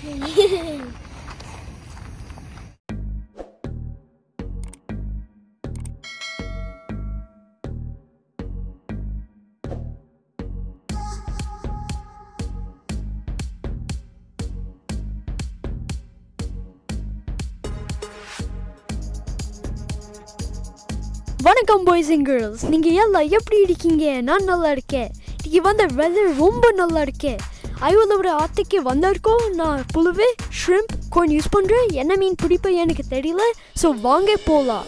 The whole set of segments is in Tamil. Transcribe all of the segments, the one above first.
வணக்கம் பாய்ஸ் அண்ட் கேர்ள்ஸ், நீங்கள் எல்லாம் எப்படி இருக்கீங்க? நான் நல்லா இருக்கேன். இன்றைக்கி வந்த வெதர் ரொம்ப நல்லா இருக்கேன். ஐயோட ஆற்றுக்கு வந்திருக்கோம். நான் புழுவே ஷ்ரிம்ப் கோன் யூஸ் பண்ணுறேன். என்ன மீன் பிடிப்பேன் எனக்கு தெரியல. ஸோ வாங்க போகலாம்.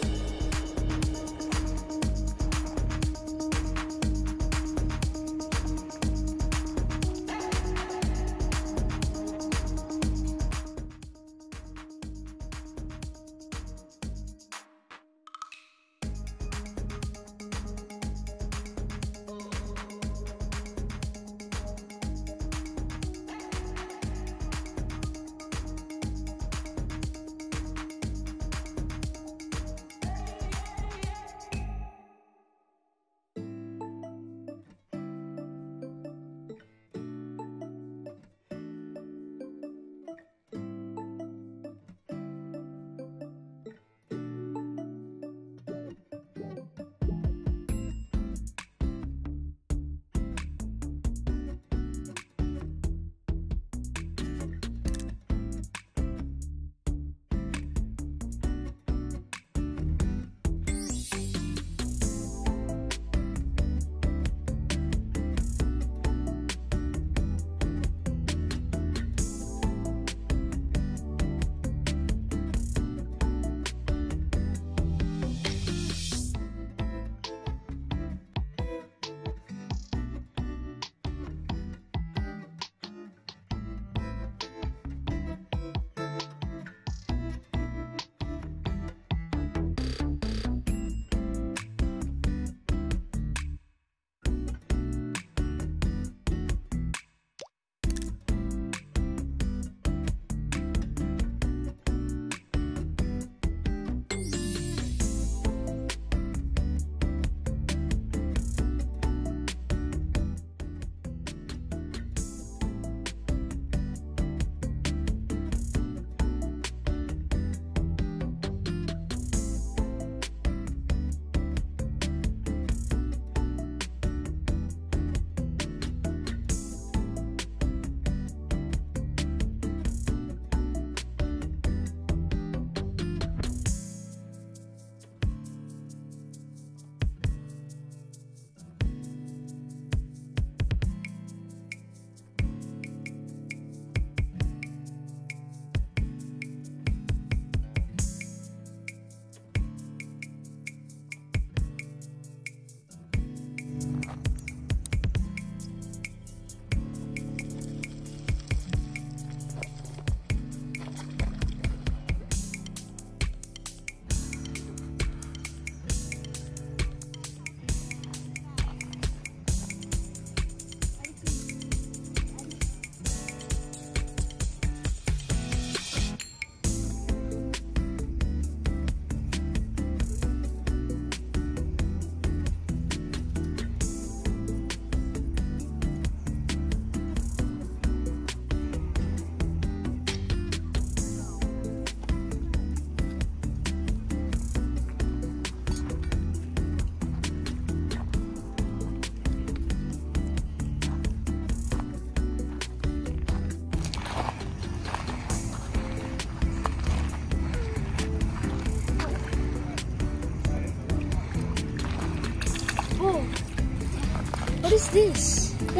What is this?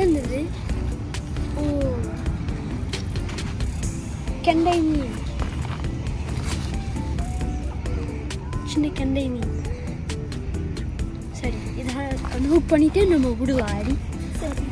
என்னது? ஓ, கெண்டை மீன். சின்ன கெண்டை மீன். சரி, இதை அனுபவம் பண்ணிட்டு நம்ம விடுவோம். ஆடி சரி.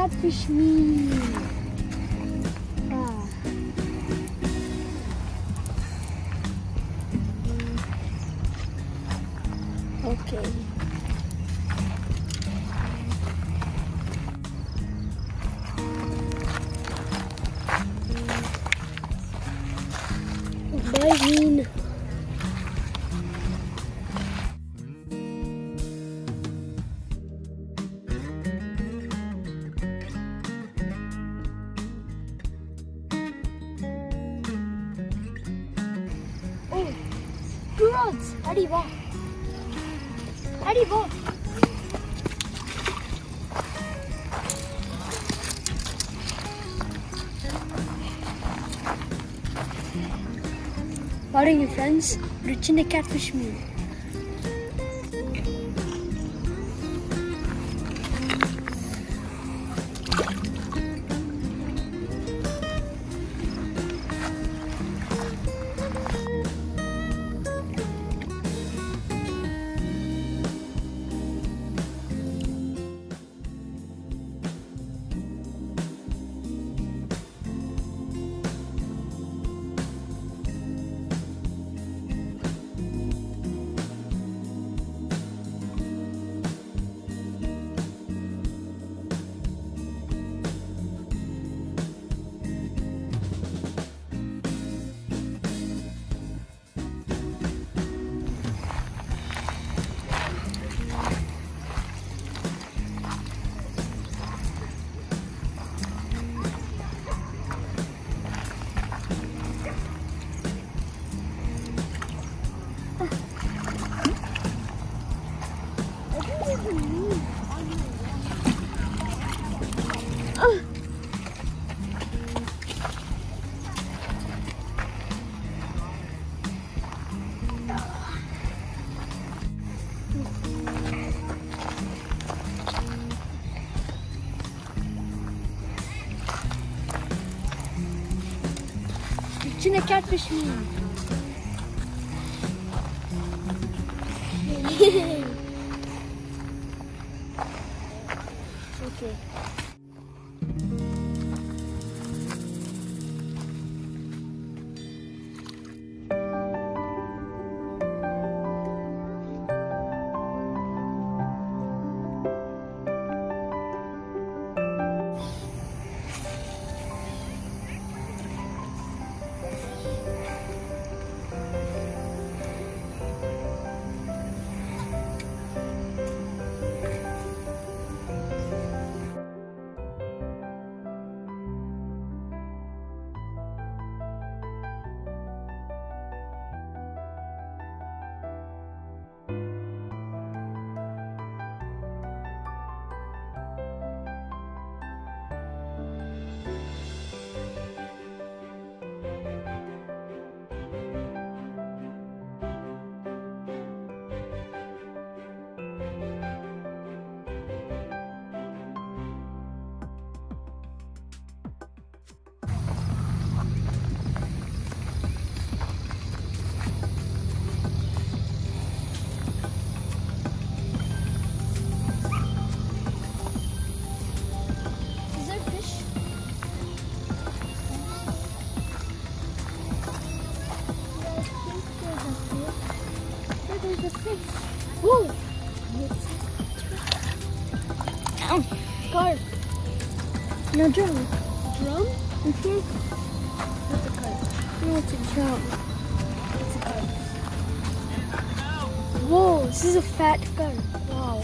catfish me. Ah. Okay. Biting. Oh, 2 rods. Arriba. Arriba. Pardon you friends, rich in the catfish meal. Rich in the catfish meal. Okay. Whoa! Ow! Carp. No drum. Drum? Mm-hmm. That's a carp. No, it's a drum. It's a carp. Whoa! This is a fat carp. Wow.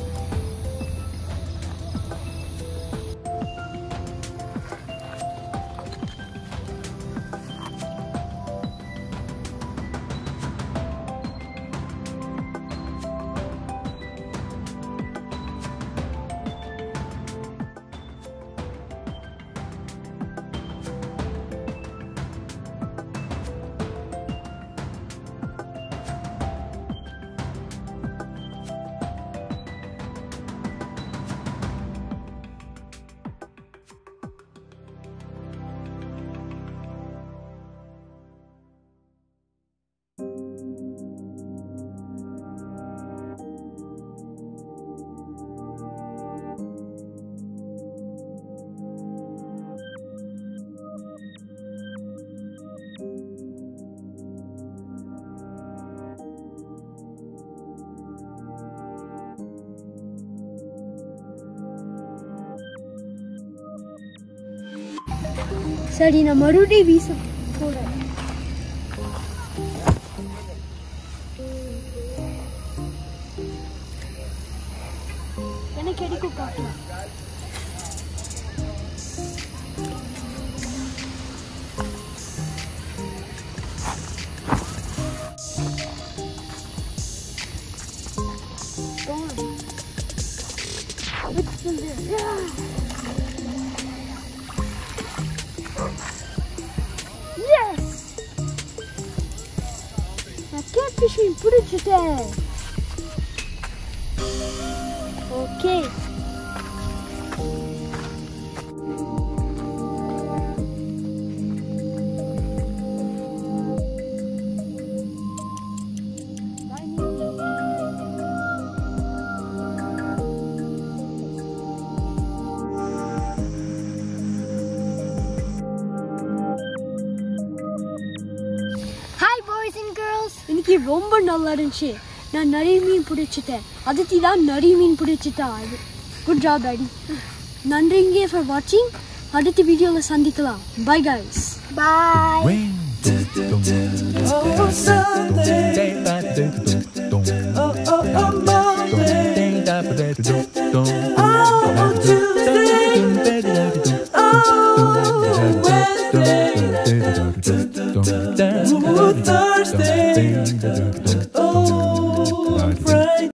சரி நான் மறுபடியும் வீச போறேன். எனக்கு கிடைக்கும் பார்க்கலாம். Catfishing பிடிச்சிட்டேன். ஓகே இன்னைக்கு ரொம்ப நல்லா இருந்துச்சு. நான் நிறைய மீன் பிடிச்சிட்டேன். அதுக்கு தான் நிறைய மீன் பிடிச்சிட்டா. Good job daddy. நன்றிங்க ஃபார் வாட்சிங். அடுத்த வீடியோவில் சந்திக்கலாம். Bye guys. பாய். Thursday.